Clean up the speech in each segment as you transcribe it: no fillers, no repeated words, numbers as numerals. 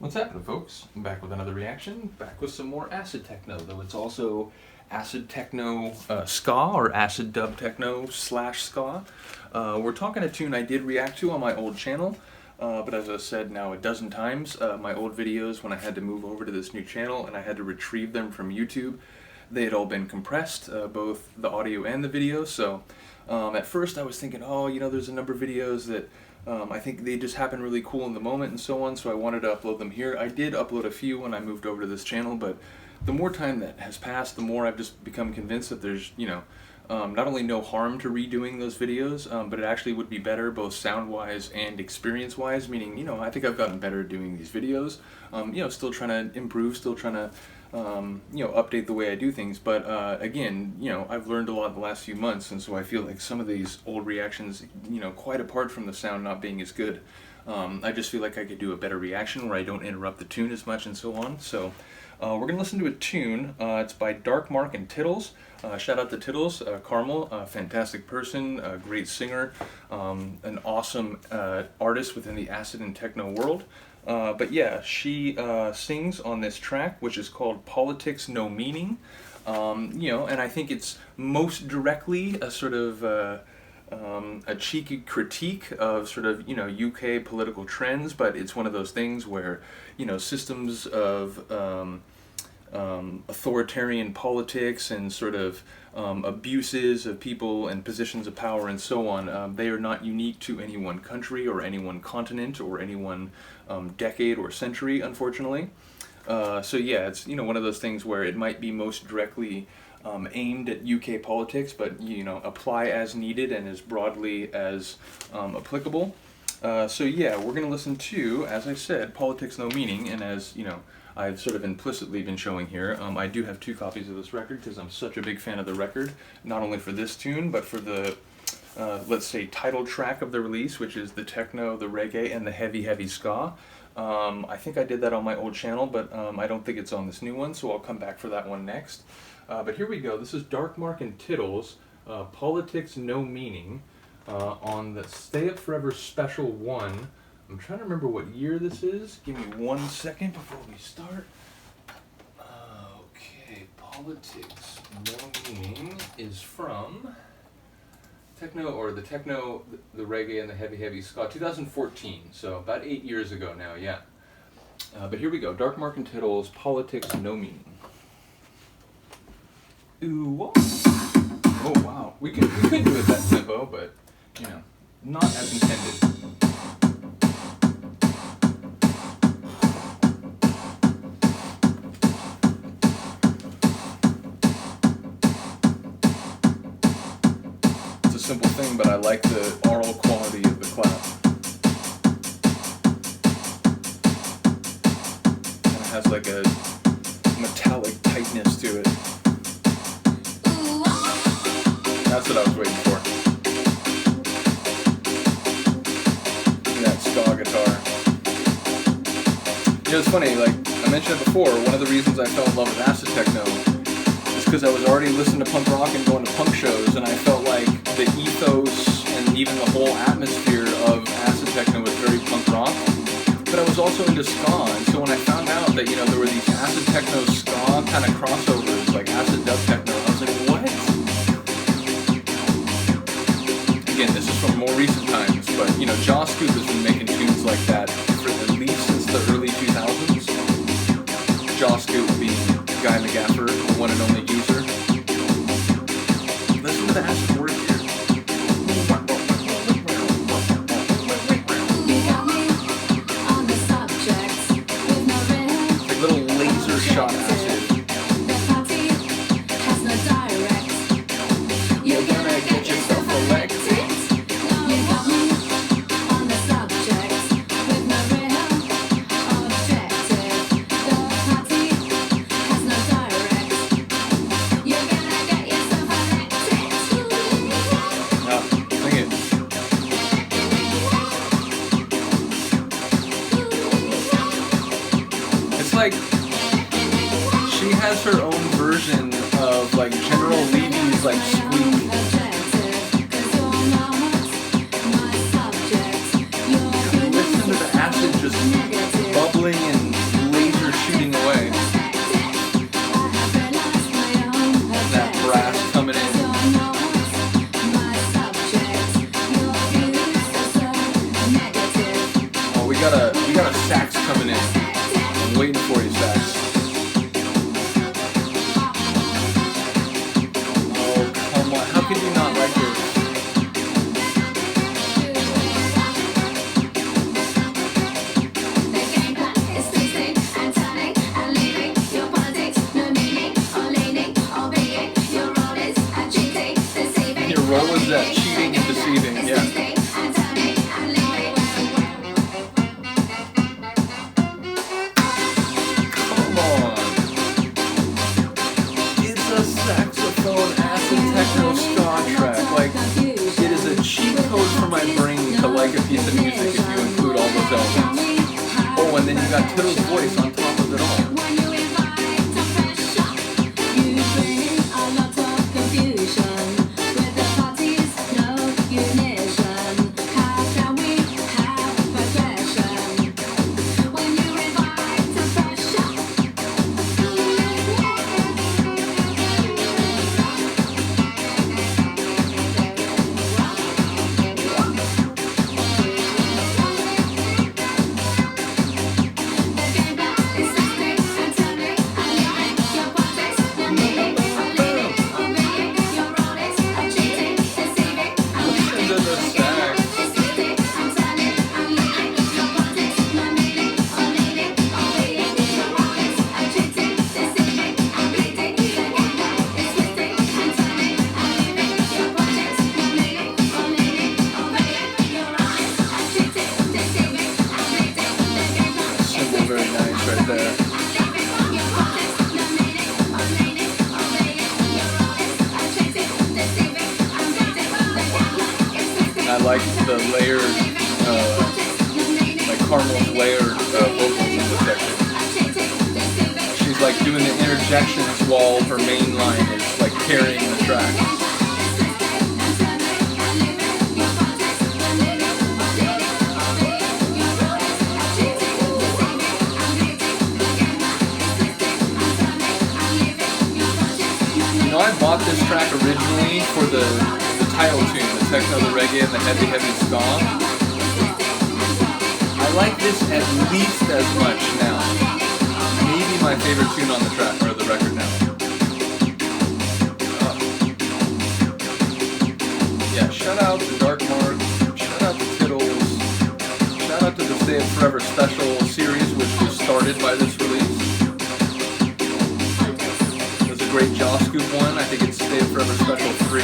What's happening, folks? I'm back with another reaction, back with some more acid techno, though it's also acid techno ska, or acid dub techno / ska. We're talking a tune I did react to on my old channel, but as I said now a dozen times, my old videos when I had to move over to this new channel and I had to retrieve them from YouTube, they had all been compressed, both the audio and the video, so at first I was thinking, oh, you know, there's a number of videos that I think they just happen really cool in the moment and so on, so I wanted to upload them here. I did upload a few when I moved over to this channel, but the more time that has passed, the more I've just become convinced that there's, you know, not only no harm to redoing those videos, but it actually would be better both sound-wise and experience-wise, meaning, you know, I think I've gotten better at doing these videos, you know, still trying to improve, still trying to, you know, update the way I do things, but again, you know, I've learned a lot in the last few months, and so I feel like some of these old reactions, you know, quite apart from the sound not being as good, I just feel like I could do a better reaction where I don't interrupt the tune as much and so on. So we're going to listen to a tune. It's by Darc Marc and Tiddles. Shout out to Tiddles, Carmel, a fantastic person, a great singer, an awesome artist within the acid and techno world. But yeah, she sings on this track, which is called Politics No Meaning. You know, and I think it's most directly a sort of a cheeky critique of sort of, you know, UK political trends, but it's one of those things where, you know, systems of authoritarian politics and sort of abuses of people and positions of power and so on, they are not unique to any one country or any one continent or any one decade or century, unfortunately. So yeah, it's, you know, one of those things where it might be most directly aimed at UK politics, but, you know, apply as needed and as broadly as applicable. So yeah, we're going to listen to, as I said, Politics No Meaning, and as, you know, I've sort of implicitly been showing here, I do have 2 copies of this record because I'm such a big fan of the record, not only for this tune, but for the, let's say, title track of the release, which is the techno, the reggae, and the heavy ska. I think I did that on my old channel, but I don't think it's on this new one, so I'll come back for that one next. But here we go. This is Darc Marc and Tiddles, Politics No Meaning, on the Stay Up Forever Special 1. I'm trying to remember what year this is. Give me 1 second before we start. Okay, Politics No Meaning is from Techno, or the Techno, the Reggae, and the Heavy Ska, 2014, so about 8 years ago now, yeah. But here we go, Darc Marc and Tiddles, Politics No Meaning. Ooh, whoa. Oh wow, we could do it that tempo, but, you know, not as intended. It's a simple thing, but I like the aural quality of the clap. And it has like a metallic tightness to it. That's what I was waiting for. Look at that ska guitar. You know, it's funny, like I mentioned it before, one of the reasons I fell in love with acid techno is because I was already listening to punk rock and going to punk shows, and I felt like the ethos and even the whole atmosphere of acid techno was very punk rock. But I was also into ska, and so when I found out that, you know, there were these acid techno ska kind of crossovers, like acid dub techno, I was like, what? Again, this is from more recent times, but, you know, Jaw Scoop has been making tunes like that for at least since the early 2000s. Jaw Scoop being Guy McGaffer, the one and only user. Listen to the acid work here. Like little laser shot acid. You're gonna get yourself elected. Like, she has her own version of like General Levy's like squeak. Listen to the acid just bubbling and sax coming in. I'm waiting for you, sax. Oh, come on. How could you not like this? Your role is that cheating and deceiving, yeah. Saxophone acid techno ska track. Like, it is a cheat code for my brain to like a piece of music if you include all those elements. Oh, and then you got Tiddles' voice on top of it all. I like the layered, like caramel layered vocals in this section. She's like doing the interjections while her main line is like carrying the track. I bought this track originally for the title tune, the techno, the reggae, and the heavy, heavy ska. I like this at least as much now. Maybe my favorite tune on the track, or the record now. Yeah, shout out to Darc Marc, shout out to Tiddles, shout out to the Stay It Forever Special series, which was started by this release. Great Jaw Scoop one. I think it's Stay Forever Special 3.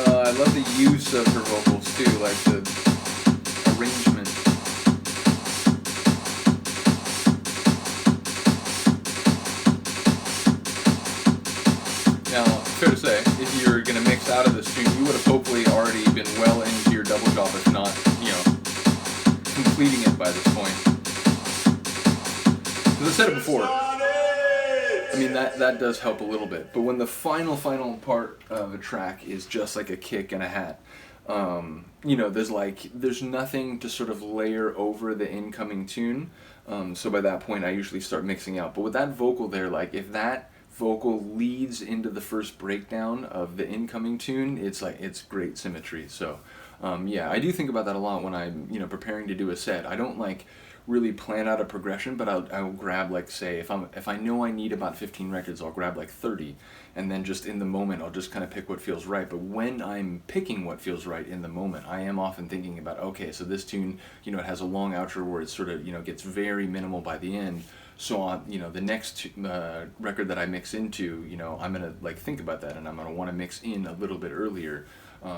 I love the use of her vocals too, like the arrangement. Now, fair to say, if you're going to mix out of this tune, you would have hopefully already been well into your double drop, if not, you know, completing it by this point. As I said it before, I mean that does help a little bit, but when the final part of a track is just like a kick and a hat, you know, there's nothing to sort of layer over the incoming tune, so by that point I usually start mixing out. But with that vocal there, like if that vocal leads into the first breakdown of the incoming tune, it's great symmetry. So yeah, I do think about that a lot when I'm, you know, preparing to do a set. I don't like really plan out a progression, but I'll grab, like, say if I know I need about 15 records, I'll grab like 30, and then just in the moment I'll just kind of pick what feels right. But when I'm picking what feels right in the moment, I am often thinking about, okay, so this tune, you know, it has a long outro where it sort of, you know, gets very minimal by the end. So you know, the next record that I mix into, you know, I'm gonna like think about that, and I'm gonna want to mix in a little bit earlier.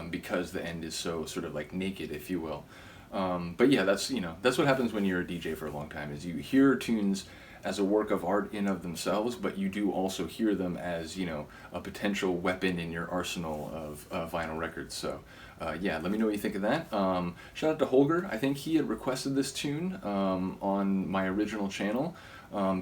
Because the end is so sort of like naked, if you will. But yeah, that's what happens when you're a DJ for a long time, is you hear tunes as a work of art in of themselves, but you do also hear them as, you know, a potential weapon in your arsenal of vinyl records. So yeah, let me know what you think of that. Shout out to Hoger. I think he had requested this tune on my original channel.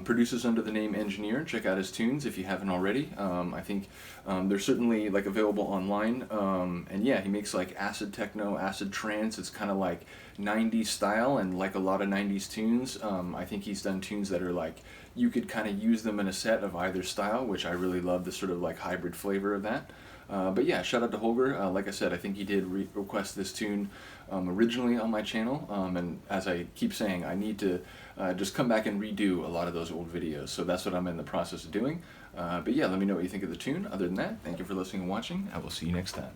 Produces under the name Engineer. Check out his tunes if you haven't already. I think they're certainly like available online. And yeah, he makes like acid techno, acid trance. It's kind of like 90s style, and like a lot of 90s tunes, I think he's done tunes that are like, you could kind of use them in a set of either style, which I really love, the sort of like hybrid flavor of that. But yeah, shout out to Hoger. Like I said, I think he did request this tune originally on my channel, and as I keep saying, I need to just come back and redo a lot of those old videos, so that's what I'm in the process of doing. But yeah, let me know what you think of the tune. Other than that, thank you for listening and watching. I will see you next time.